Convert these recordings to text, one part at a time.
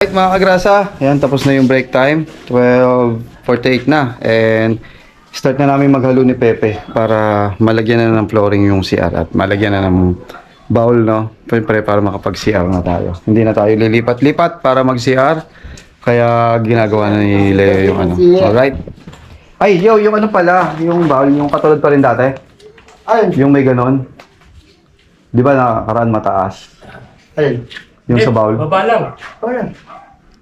Right mga kagrasa, yan tapos na yung break time, 12:48 na, and start na namin maghalo ni Pepe para malagyan na ng flooring yung CR at malagyan na ng bowl, no? Siyempre para makapag-CR na tayo. Hindi na tayo lilipat-lipat para mag-CR, kaya ginagawa na ni Leo yung ano. Alright. Ay, yung ano pala, yung bowl, yung katulad pa rin dati. Ayun. Yung may ganon. Di ba nakakaraan mataas? Ayun. Yung sa bowl. Baba lang. Ayun.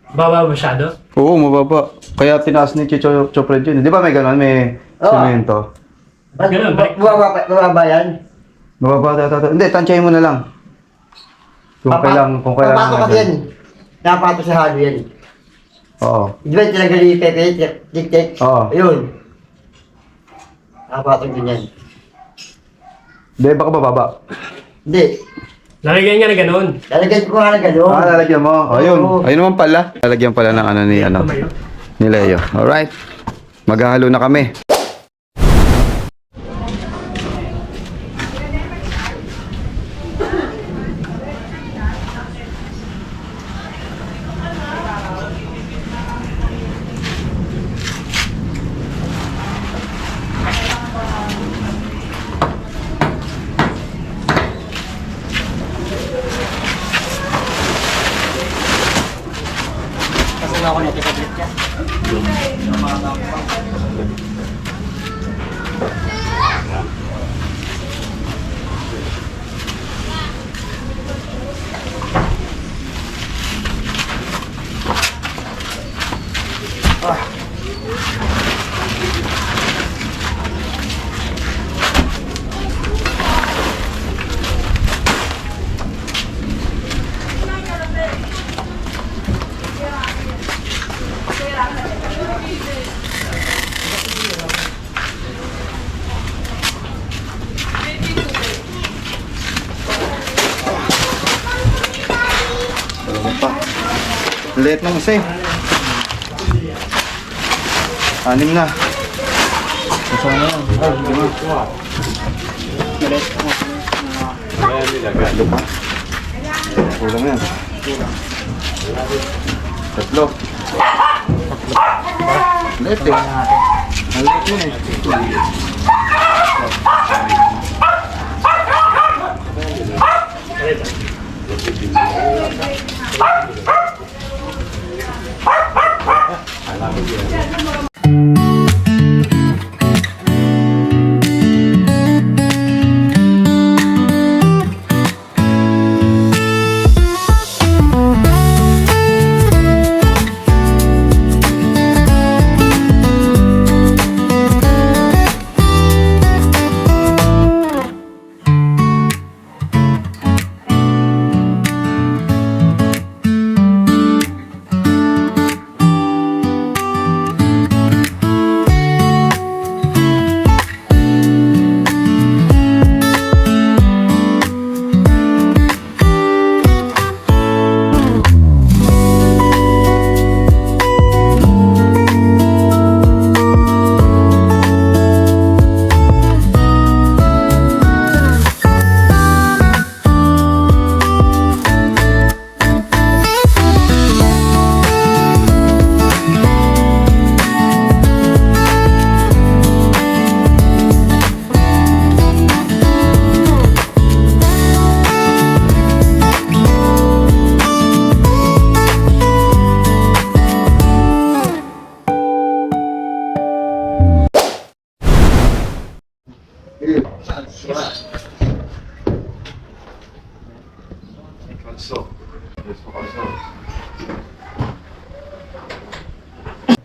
Baba masyado. Oo, mababa. Kaya tinaas ni Chicho Chopred yun. Di ba may ganon? May Oo. semento. Ganun, balik. Bumaba yan. Mababa tata. Hindi, tansyahin mo na lang. Kung kailang Papato kasi yan. Napato sa halo yan. Oo. Di ba tinagal yung Pepe? Tik-tik. Oo. Ayun. Napato din yan. Hindi, baka bababa. Hindi. Lalagyan nga na ganun. Lalagyan ko nga na gano'n. Ah, lalagyan mo. Ayun. Oo. Ayun naman pala. Lalagyan pala ng ano ni ano. Tumayo. Ni Leo. Alright. Maghahalo na kami. Kasi ako natikablit ka. Ano pa? Late na kasi. 6 na. Masama na yan. Ay, 5. Pa. Kulang yan. 3. Late eh. Late yun eh.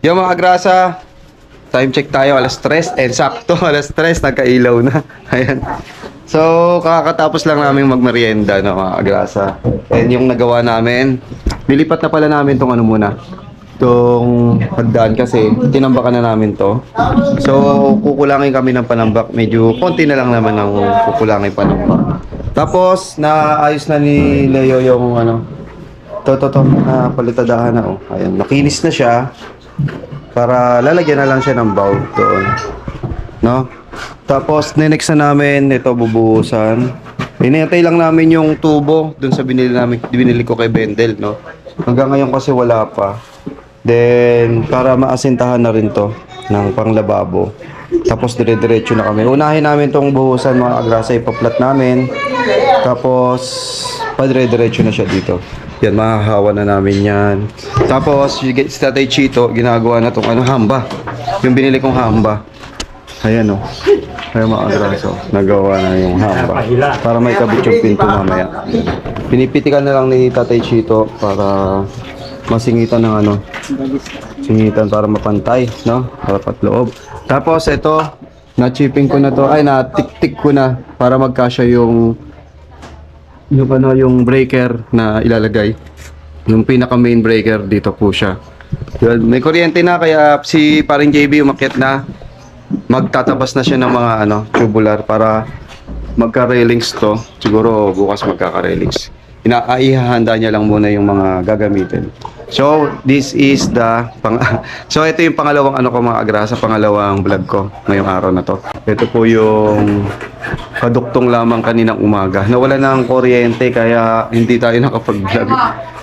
Yung mga grasa, time check tayo, alas 3, and sakto, alas 3, nagkailaw na. Ayan. So, kakatapos lang namin magmerienda, no, mga grasa. And yung nagawa namin, nilipat na pala namin tong ano muna, tong hagdan kasi tinambakan na namin to. So, kukulangin kami ng panambak. Medyo konti na lang naman ang kukulangin panambak. Tapos, naayos na ni Leo yung ano, na palitadahan na, oh. Ayan, nakinis na siya. Para lalagyan na lang siya ng bowl doon. No? Tapos, next na namin, ito bubuhusan. Hinihintay lang namin yung tubo dun sa binili ko kay Bendel, no? Hanggang ngayon kasi wala pa. Then, para maasintahan na rin to ng panglababo. Tapos dire-diretso na kami. Unahin namin tong buhusan mga agrasa, ipaplat namin. Tapos, padire-diretso na siya dito. Yan, mahahawa na namin yan. Tapos, si Tatay Chito, ginagawa na tong hamba. Yung binili kong hamba. Ayan o. Ayan mga agrasa. Nagawa na yung hamba. Para may kabit yung pinto mamaya. Pinipitikan na lang ni Tatay Chito para masingitan ng singitan para mapantay, no? Para patloob. Tapos ito, na-chipping ko na to, na-tik-tik ko na para magkasya yung breaker na ilalagay. Yung pinaka main breaker dito po siya. Yun, may kuryente na kaya si paring JB umakyat na. Magtatabas na siya ng mga tubular para magka-railings to. Siguro bukas magkaka-railings. Iihahanda niya lang muna yung mga gagamitin. So, this is the so ito yung pangalawang ko mga agrasa, pangalawang vlog ko ngayong araw na to. Ito po yung paduktong lamang kaninang umaga. Nawala na ang kuryente kaya hindi tayo nakapag-vlog.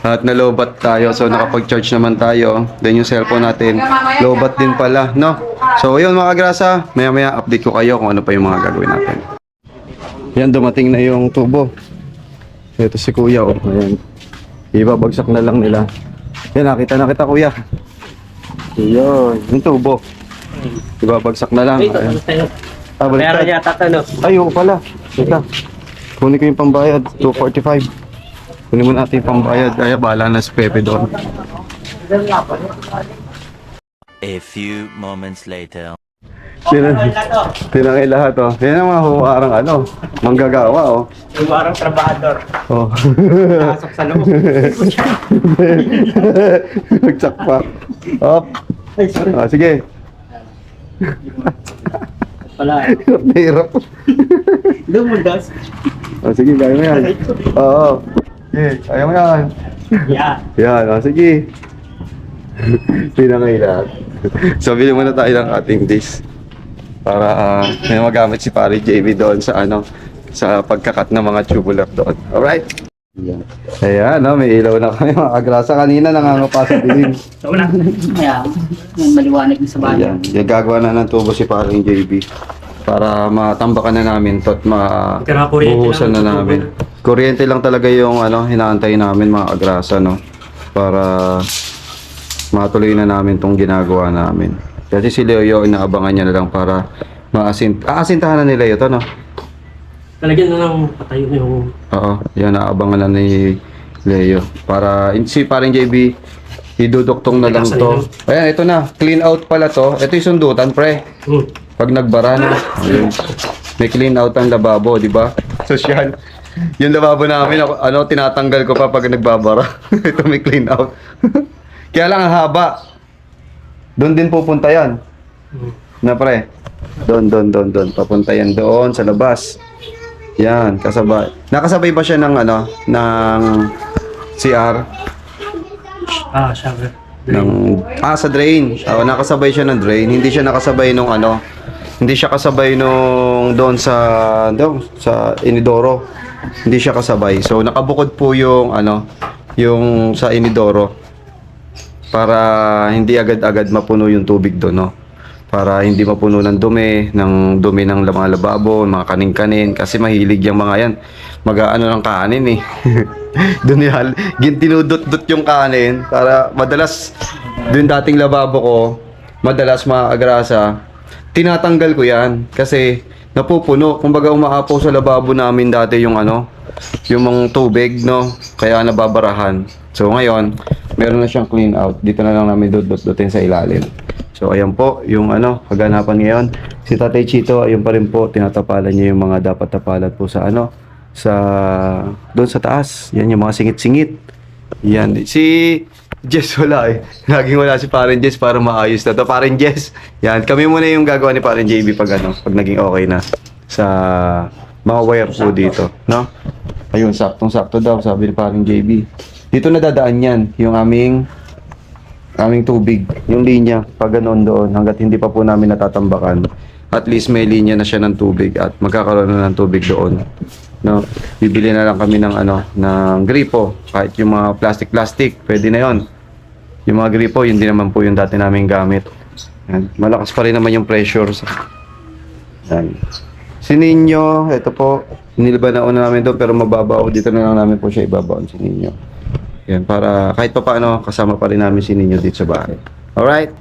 At nalobat tayo, so nakapag-charge naman tayo. Then yung cellphone natin, lobat din pala, no? So yun mga agrasa, maya-maya update ko kayo kung ano pa yung mga gagawin natin. Yan, dumating na yung tubo. Ito si kuya, oh. Ayan. Ibabagsak na lang nila. Yan, nakita na kita kuya. Yun, yung tubo. Ibabagsak na lang. Ayan. Meron yata ito, no? Ay, oo pala. Teka. Kunin ko yung pambayad. 245. Kunin mo natin yung pambayad. Ay, bahala na si Pepe doon. A few moments later. Tinangay lahat, oh. Yan ang mga huwarang manggagawa, oh. Yung parang trabahador. Oh. Pasok sa loob. Nagsak pa. Up. Ay, sorry. Ah, sige. Wala. Hirap. Lumundas. Ah, sige, kaya mo yan. Oo. Sige, kaya mo yan. Yeah. Yan, ah, sige. Tinangay lahat. So, bili muna tayo ng ating dish. Para may magamit si Pare JB doon sa sa pagkakat ng mga tubular doon. Alright? Ayan, may ilaw na kami mga agrasa. Kanina nangangapa sa dilim. So, wala. Kaya, maliwanag na sa bahay. Ayan, yung gagawa na ng tubo si Pare JB. Para matambakan na namin to at mabuhusan na namin. Kuryente lang talaga yung hinaantay namin mga agrasa, no? Para matuloy na namin tong ginagawa namin. Kasi si Leo, inaabangan niya na lang para aasintahan na ni Leo to, no? Talagyan na lang patayo yung... Oo, yan, naabangan na ni Leo. Para, si paring JB, iduduktong na lang to. Ayan, ito na, clean out pala to. Ito yung sundutan, pre. Pag nagbara na, ayun. May clean out ang lababo, di ba? Social. Yung lababo namin, tinatanggal ko pa pag nagbabara. Ito may clean out. Kaya lang ang haba. Doon din pupunta yan. Na pre. Doon. Papunta yan doon sa labas. Yan, kasabay. Nakasabay ba siya ng ng CR? Shower. Sa drain. Nakasabay siya ng drain. Hindi siya nakasabay nung hindi siya kasabay nung doon sa inidoro. Hindi siya kasabay. So nakabukod po yung yung sa inidoro. Para hindi agad-agad mapuno yung tubig doon, no? Para hindi mapuno ng dumi ng mga lababo, mga kanin-kanin. Kasi mahilig yung mga yan. Mag-aano ng kanin, eh. Doon tinudot-dot yung kanin. Para madalas, doon dating lababo ko, madalas mga agrasa, tinatanggal ko yan. Kasi napupuno. Kumbaga umaapaw sa lababo namin dati yung yung mga tubig, no? Kaya nababarahan. So ngayon, meron na siyang clean out. Dito na lang namin dot-dotin sa ilalim. So ayan po, yung kaganapan ngayon. Si Tatay Chito, ayun pa rin po, tinatapalan niya yung mga dapat tapalan po sa doon sa taas. Yan yung mga singit-singit. Yan. Si Jess wala eh. Laging wala si Paren Jess para maayos na to. Paren Jess, yan. Kami muna yung gagawa ni Paren JB pag naging okay na sa mga wire po dito, no? Ayun, saktong-sakto daw, sabi ni Paren JB. Dito na dadaan yan, yung aming tubig, yung linya, pag ganoon doon, hanggat hindi pa po namin natatambakan. at least may linya na siya ng tubig at magkakaroon na ng tubig doon. No, bibili na lang kami ng ng gripo, kahit yung mga plastic, pwede na 'yon. Yung mga gripo, yun din naman po yung dati naming gamit. Yan. Malakas pa rin naman yung pressure. Yan. Si Ninyo, ito po, nilba na una namin doon pero mababaw. Dito na lang namin po siya ibabaon si Ninyo. Yan, para kahit pa paano kasama pa rin namin si Ninyo dito sa bahay. Alright?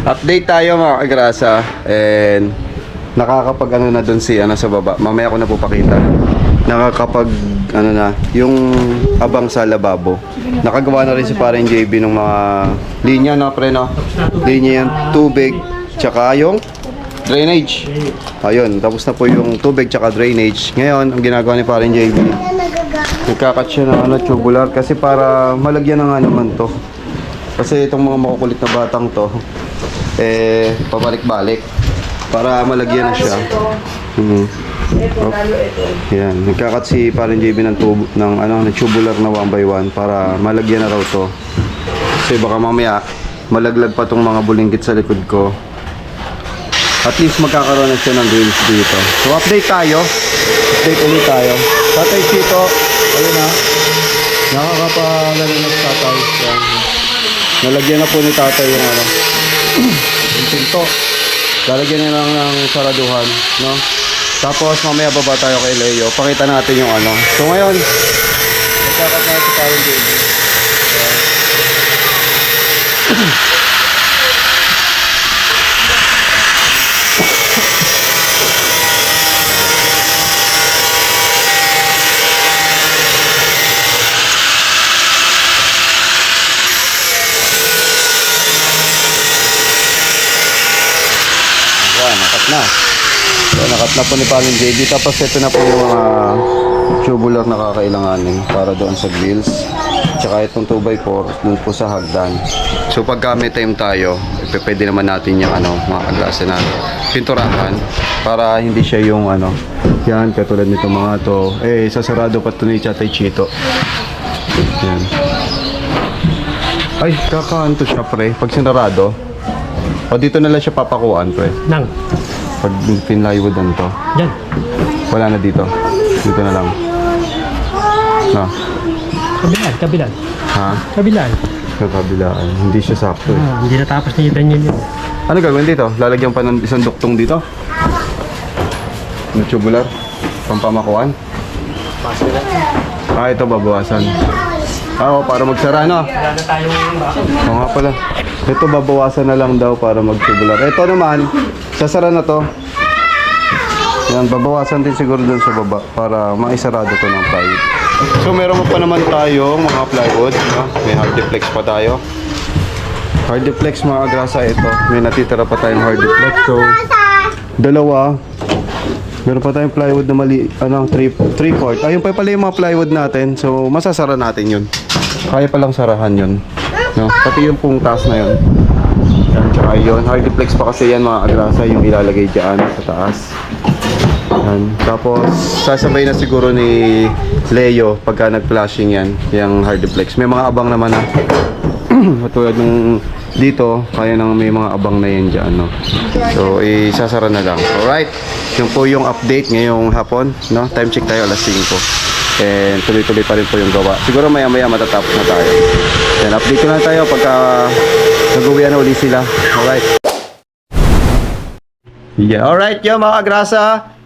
Update tayo mga kagrasa, and nakakapag na dun si sa baba. Mamaya ko na po pakita. Nakakapag na yung abang sa lababo. Nakagawa na rin si parang JB ng mga linya na pre, no? Linya yung tubig tsaka yung drainage. Ayun, tapos na po yung tubig tsaka drainage. Ngayon, ang ginagawa ni parang JB, nagkakat siya ng tubular kasi para malagyan na nga naman to. Kasi itong mga makukulit na batang to, pabalik-balik para malagyan na siya. Yan, nagkakat si parang JB ng tubular na 1 by 1 para malagyan na raw to. Kasi baka mamaya malaglag pa tong mga bulinggit sa likod ko. At least magkakaroon na siya ng grills dito. So update tayo. Update ulit tayo. Tatay Chito, ayun na. Nakakapalala na sa tatay. Yan. Nalagyan na po ni tatay yung yung pinto. Lalagyan na lang ng saraduhan, no? Tapos mamaya baba tayo kay Leo. Pakita natin yung So ngayon, nagkakat na ito parang baby. Nakat na. So, nakat na po ni Paring JB. Tapos ito na po yung mga tubular na kakailanganin para doon sa grills. tsaka itong 2x4 dun po sa hagdan. So pagka may time tayo, pwede naman natin yung mga kaglasa na pinturahan para hindi siya yung yan, katulad nito mga to. Sasarado pa to ni Chatay Chito. Yan. Ay, kakaanto siya pre. Pag sinarado, o dito na lang siya papakuan pre. Nang. Pag pinlywoodan to. Yan. Wala na dito. Dito na lang. No. Kabilan. Ha? Kabilan. Sa kabilaan. Hindi siya sakto eh. Hindi natapos ni Daniel yun. Ano gagawin dito? Lalagyan pa ng isang duktong dito? Ano tubular? Pampamakuan? Ito babawasan. Para magsara no? Wala na tayong bakit. Oo nga pala. Ito babawasan na lang daw para mag-tubular. Ito naman, sasara na to. Yan, babawasan din siguro dun sa baba para maisarado to ng plywood. So meron pa naman tayong mga plywood. No? May hardiplex pa tayo. Hardiplex mga agrasa ito. May natitira pa tayong hardiplex. So, dalawa. Meron pa tayong plywood na mali, 3/4. Ayun pa pala yung mga plywood natin. So, masasara natin yun. Kaya palang sarahan yun. No? Pati yung pong taas na yun. Yan, tsaka yun. Hardiplex pa kasi yan mga agrasa, yung ilalagay dyan sa taas. Yan. Tapos, sasabay na siguro ni Leo pagka nag-flashing yan, yung hardiplex. May mga abang naman na. Katulad nung dito, kaya nang may mga abang na yan dyan, no? So, isasara na lang. Alright. Yung po yung update ngayong hapon, no? Time check tayo, alas 5. And tuloy-tuloy pa rin po yung gawa. Siguro maya-maya matatapos na tayo. Then, update ko lang tayo pagka nag-uwian na uli sila. Alright. Yeah, alright, yung mga agrasa.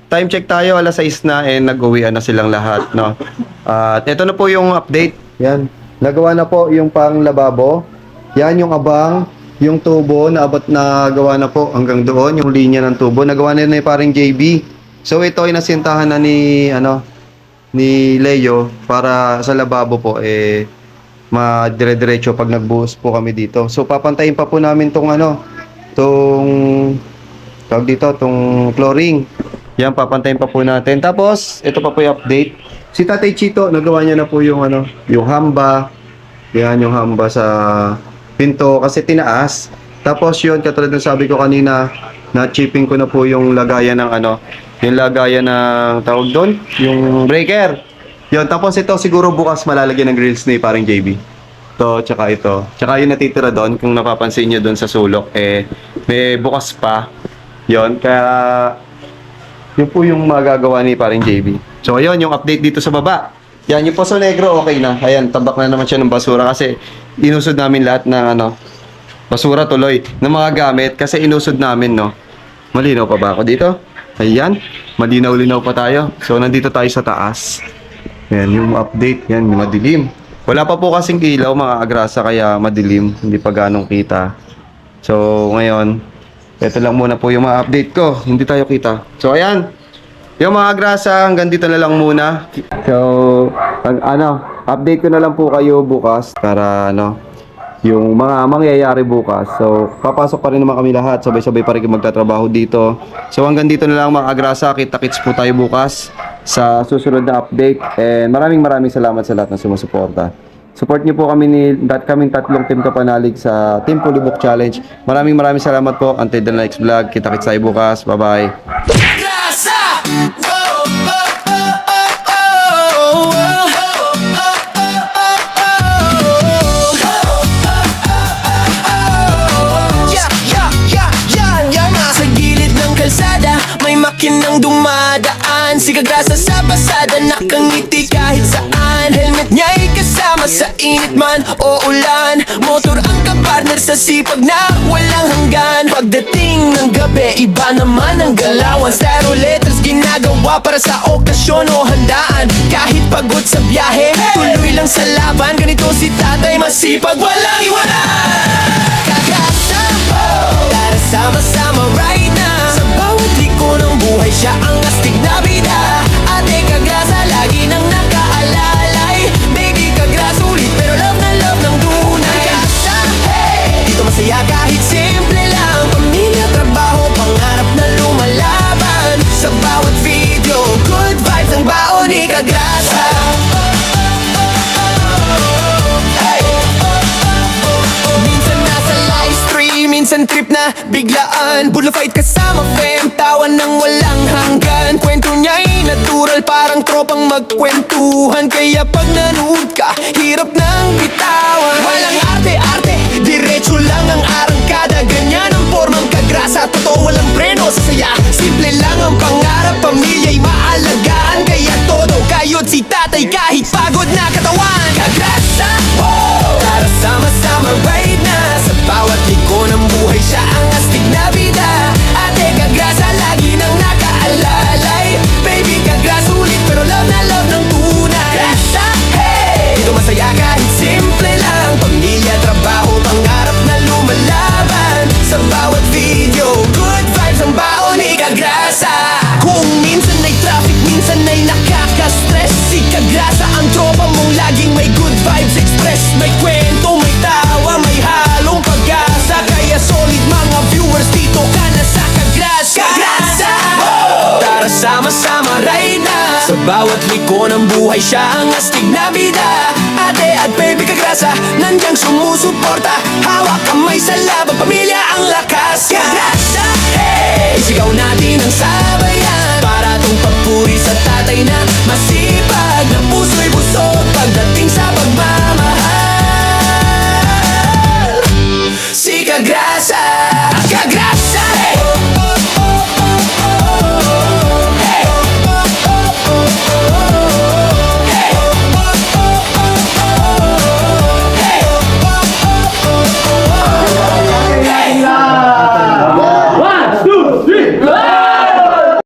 Time check tayo, alas 6 na and nag-uwian na silang lahat, no? At ito na po yung update. Yan. Nagawa na po yung pang lababo. Yan yung abang, yung tubo na abot na gawa na po hanggang doon, yung linya ng tubo. Nagawa na yung parang JB. So ito ay nasintahan na ni Leo para sa lababo po madire-diretso pag nagbuhos po kami dito. So papantayin pa po namin tong tong flooring. Yan, papantayin pa po natin. Tapos ito pa po yung update. Si Tatay Chito, nagawa niya na po yung yung hamba. Yan yung hamba sa pinto kasi tinaas. Tapos yun, katulad ng sabi ko kanina, na-chipping ko na po yung lagayan ng yung lagayan ng tawag doon, yung breaker. Yun, tapos ito siguro bukas malalagyan ng grills ni parang JB. To, tsaka ito. Tsaka yung natitira doon, kung napapansin niyo doon sa sulok, may bukas pa. Yun, kaya yun po yung magagawa ni parang JB. So, ayun, yung update dito sa baba. Yan, yung Poso Negro, okay na. Ayan, tabak na naman siya ng basura kasi inusod namin lahat ng basura tuloy ng mga gamit kasi inusod namin, no. Malinaw pa ba ako dito? Ayan, malinaw-linaw pa tayo. So, nandito tayo sa taas. Ayan, yung update. Yan, madilim. Wala pa po kasing ilaw, mga agrasa, kaya madilim. Hindi pa ganong kita. So, ngayon, ito lang muna po yung mga update ko. Hindi tayo kita. So, ayan. Yung mga agrasa, hanggang dito na lang muna. So, update ko na lang po kayo bukas para, yung mga mangyayari bukas. So, papasok pa rin naman kami lahat. Sabay-sabay pa rin magtatrabaho dito. So, hanggang dito na lang mga agrasa. Kita-kits po tayo bukas sa susunod na update. And maraming salamat sa lahat na sumusuporta. Support niyo po kaming tatlong team kapanalig sa Team Pulibok Challenge. Maraming salamat po. Until the next vlog. Kita-kits tayo bukas. Bye-bye. Makinang dumadaan, si Kagrasa sa pasada, nakangiti kahit saan. Helmet niya'y kasama sa init man o ulan. Motor ang kapartner sa sipag na walang hanggan. Pagdating ng gabi, iba naman ang galawan. Styro letters ginagawa para sa okasyon o handaan. Kahit pagod sa biyahe, tuloy lang sa laban. Ganito si tatay, masipag, walang iwanan. Kagrasa, tara sama-sama right now. Sa bawat liko ng buhay, siya ang astig na bida. Ate Kagrasa, lagi nang nakaalalay. Baby Kagrasa, ulit pero love ng tunay. Kagrasa, hey! Dito masaya kahit simple lang. Pamilya, trabaho, pangarap na lumalaban. Sa bawat video, good vibes ang baon ni Kagrasa. Minsan trip na biglaan, Bulla fight kasama fam, tawa ng walang hanggan. Kwento niya'y natural, parang tropang magkwentuhan. Kaya pag nanood ka, hirap nang bitawan. Walang arte-arte, diretso lang ang arangkada. Ganyan ang formang kagrasa, totoo walang preno sa saya. Simple lang ang pangarap, pamilya'y maalagaan. Kaya todo kayod si tatay kahit pagod na katawan. Kagrasa, oh! Tara sama-sama ride na, sa bawat liko ng buhay siya ang astig na bida. Ate Kagrasa lagi nang nakaalalay, baby Kagrasa ulit pero love na love ng tunay. Grasa, hey! Dito masaya kahit simple lang, pamilya, trabaho, pangarap na lumalaban. Sa bawat video, good vibes ang baon ni Kagrasa. Kung minsan ay traffic, minsan ay nakaka-stress, si Kagrasa ang tropa mong laging may good vibes express. May kwento, may tawa, may halong pag-asa. Kaya solid mga viewers, dito ka na sa Kagrasa. Kagrasa! Oh! Tara sama-sama ride na, sa bawat liko ng buhay siya ang astig na bida. Ate at baby Kagrasa, nandiyan sumusuporta, hawak kamay sa laban, pamilya ang